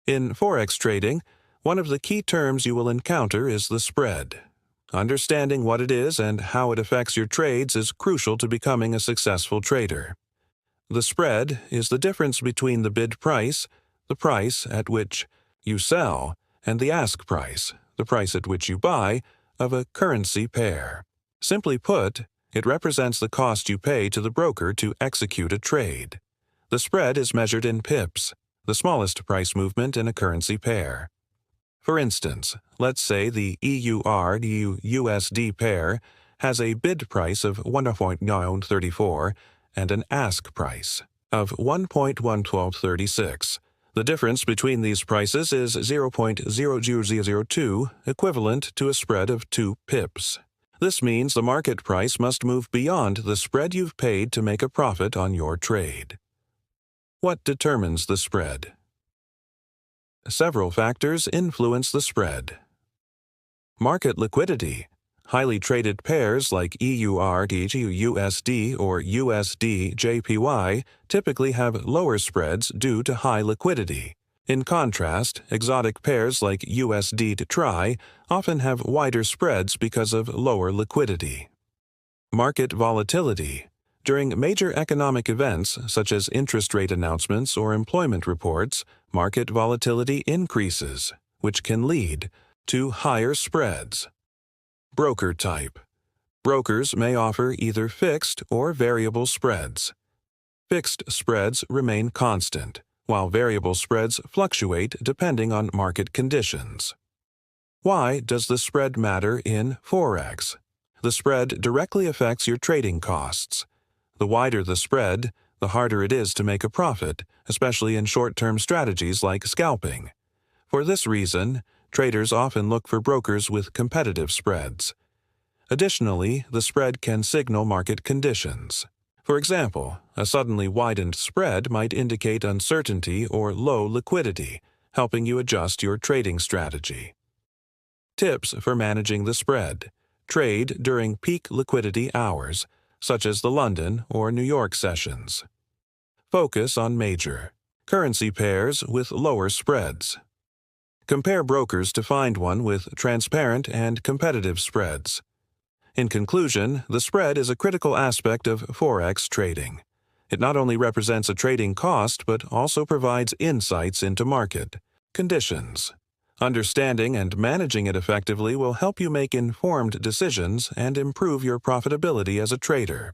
In Forex trading, one of the key terms you will encounter is the spread. Understanding what it is and how it affects your trades is crucial to becoming a successful trader. The spread is the difference between the bid price, the price at which you sell, and the ask price, the price at which you buy, of a currency pair. Simply put, it represents the cost you pay to the broker to execute a trade. The spread is measured in pips, the smallest price movement in a currency pair. For instance, let's say the EUR to USD pair has a bid price of 1.934 and an ask price of 1.11236. The difference between these prices is 0.0002, equivalent to a spread of 2 pips. This means the market price must move beyond the spread you've paid to make a profit on your trade. What determines the spread? Several factors influence the spread. Market liquidity. Highly traded pairs like EUR to USD or USD JPY typically have lower spreads due to high liquidity. In contrast, exotic pairs like USD to TRY often have wider spreads because of lower liquidity. Market volatility. During major economic events, such as interest rate announcements or employment reports, market volatility increases, which can lead to higher spreads. Broker type. Brokers may offer either fixed or variable spreads. Fixed spreads remain constant, while variable spreads fluctuate depending on market conditions. Why does the spread matter in Forex? The spread directly affects your trading costs. The wider the spread, the harder it is to make a profit, especially in short-term strategies like scalping. For this reason, traders often look for brokers with competitive spreads. Additionally, the spread can signal market conditions. For example, a suddenly widened spread might indicate uncertainty or low liquidity, helping you adjust your trading strategy. Tips for managing the spread. Trade during peak liquidity hours, such as the London or New York sessions. Focus on major currency pairs with lower spreads. Compare brokers to find one with transparent and competitive spreads. In conclusion, the spread is a critical aspect of Forex trading. It not only represents a trading cost but also provides insights into market conditions. Understanding and managing it effectively will help you make informed decisions and improve your profitability as a trader.